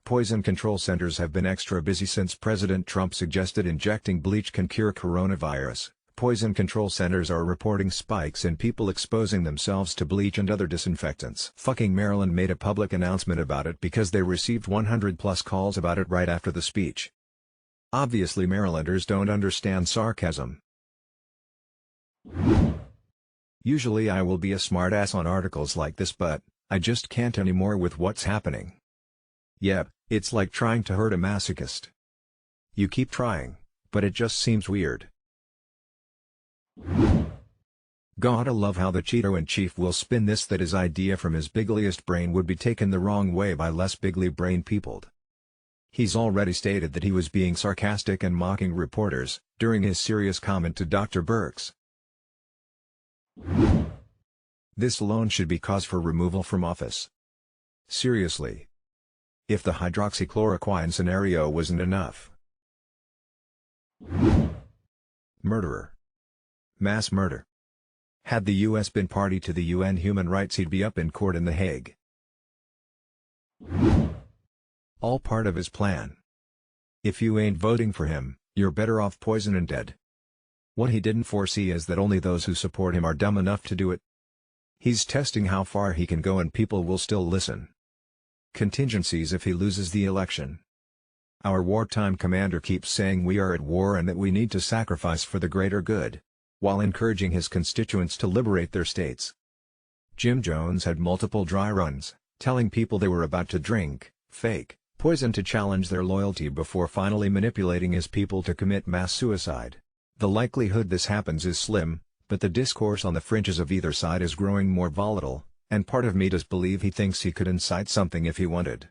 Poison control centers have been extra busy since President Trump suggested injecting bleach can cure coronavirus. Poison control centers are reporting spikes in people exposing themselves to bleach and other disinfectants. Fucking Maryland made a public announcement about it because they received 100+ calls about it right after the speech. Obviously Marylanders don't understand sarcasm. Usually I will be a smartass on articles like this, but I just can't anymore with what's happening. Yep, it's like trying to hurt a masochist. You keep trying, but it just seems weird. Gotta love how the Cheeto-in-Chief will spin this, that his idea from his bigliest brain would be taken the wrong way by less bigly brain peopled. He's already stated that he was being sarcastic and mocking reporters during his serious comment to Dr. Birx. This alone should be cause for removal from office. Seriously. If the hydroxychloroquine scenario wasn't enough. Murderer. Mass murder. Had the US been party to the UN human rights, he'd be up in court in The Hague. All part of his plan. If you ain't voting for him, you're better off poisoned and dead. What he didn't foresee is that only those who support him are dumb enough to do it. He's testing how far he can go and people will still listen. Contingencies if he loses the election. Our wartime commander keeps saying we are at war and that we need to sacrifice for the greater good, while encouraging his constituents to liberate their states. Jim Jones had multiple dry runs, telling people they were about to drink fake poison to challenge their loyalty before finally manipulating his people to commit mass suicide. The likelihood this happens is slim, but the discourse on the fringes of either side is growing more volatile, and part of me does believe he thinks he could incite something if he wanted.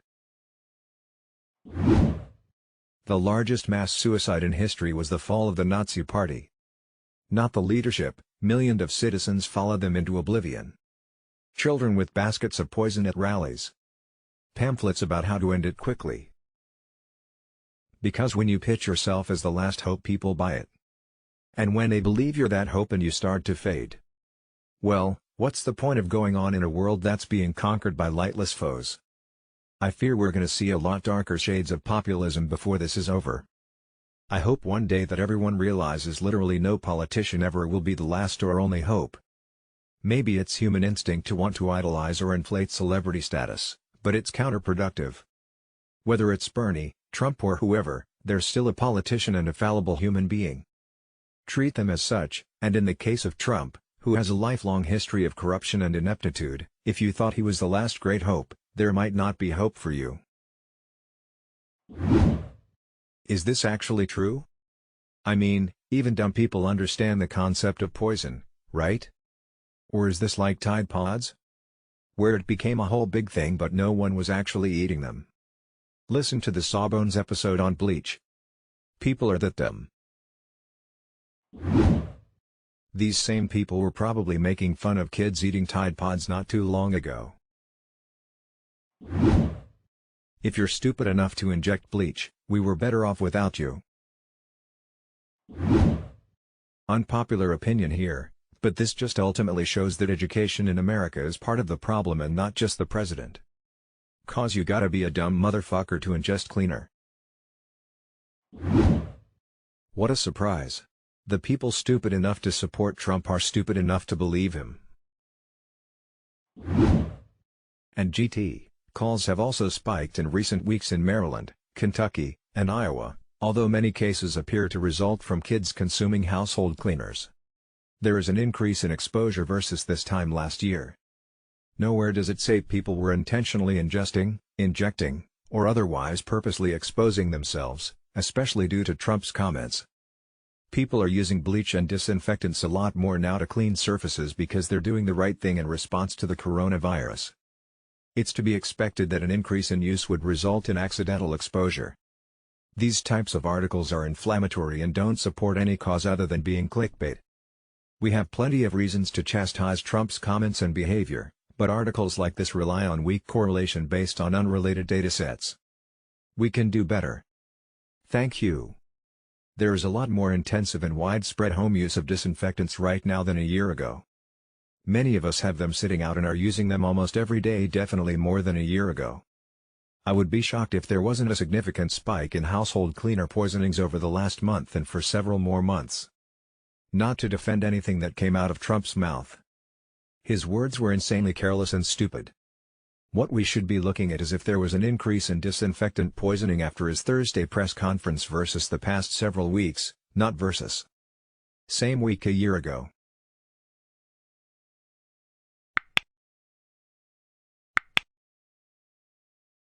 The largest mass suicide in history was the fall of the Nazi Party. Not the leadership, millions of citizens followed them into oblivion. Children with baskets of poison at rallies. Pamphlets about how to end it quickly. Because when you pitch yourself as the last hope, people buy it. And when they believe you're that hope and you start to fade. Well, what's the point of going on in a world that's being conquered by lightless foes? I fear we're gonna see a lot darker shades of populism before this is over. I hope one day that everyone realizes literally no politician ever will be the last or only hope. Maybe it's human instinct to want to idolize or inflate celebrity status, but it's counterproductive. Whether it's Bernie, Trump or whoever, they're still a politician and a fallible human being. Treat them as such, and in the case of Trump, who has a lifelong history of corruption and ineptitude, if you thought he was the last great hope, there might not be hope for you. Is this actually true? I mean, even dumb people understand the concept of poison, right? Or is this like Tide Pods? Where it became a whole big thing but no one was actually eating them. Listen to the Sawbones episode on bleach. People are that dumb. These same people were probably making fun of kids eating Tide Pods not too long ago. If you're stupid enough to inject bleach, we were better off without you. Unpopular opinion here, but this just ultimately shows that education in America is part of the problem and not just the president. 'Cause you gotta be a dumb motherfucker to ingest cleaner. What a surprise. The people stupid enough to support Trump are stupid enough to believe him. And GT calls have also spiked in recent weeks in Maryland, Kentucky, and Iowa, although many cases appear to result from kids consuming household cleaners. There is an increase in exposure versus this time last year. Nowhere does it say people were intentionally ingesting, injecting, or otherwise purposely exposing themselves, especially due to Trump's comments. People are using bleach and disinfectants a lot more now to clean surfaces because they're doing the right thing in response to the coronavirus. It's to be expected that an increase in use would result in accidental exposure. These types of articles are inflammatory and don't support any cause other than being clickbait. We have plenty of reasons to chastise Trump's comments and behavior, but articles like this rely on weak correlation based on unrelated datasets. We can do better. Thank you. There is a lot more intensive and widespread home use of disinfectants right now than a year ago. Many of us have them sitting out and are using them almost every day, definitely more than a year ago. I would be shocked if there wasn't a significant spike in household cleaner poisonings over the last month and for several more months. Not to defend anything that came out of Trump's mouth. His words were insanely careless and stupid. What we should be looking at is if there was an increase in disinfectant poisoning after his Thursday press conference versus the past several weeks, not versus same week a year ago.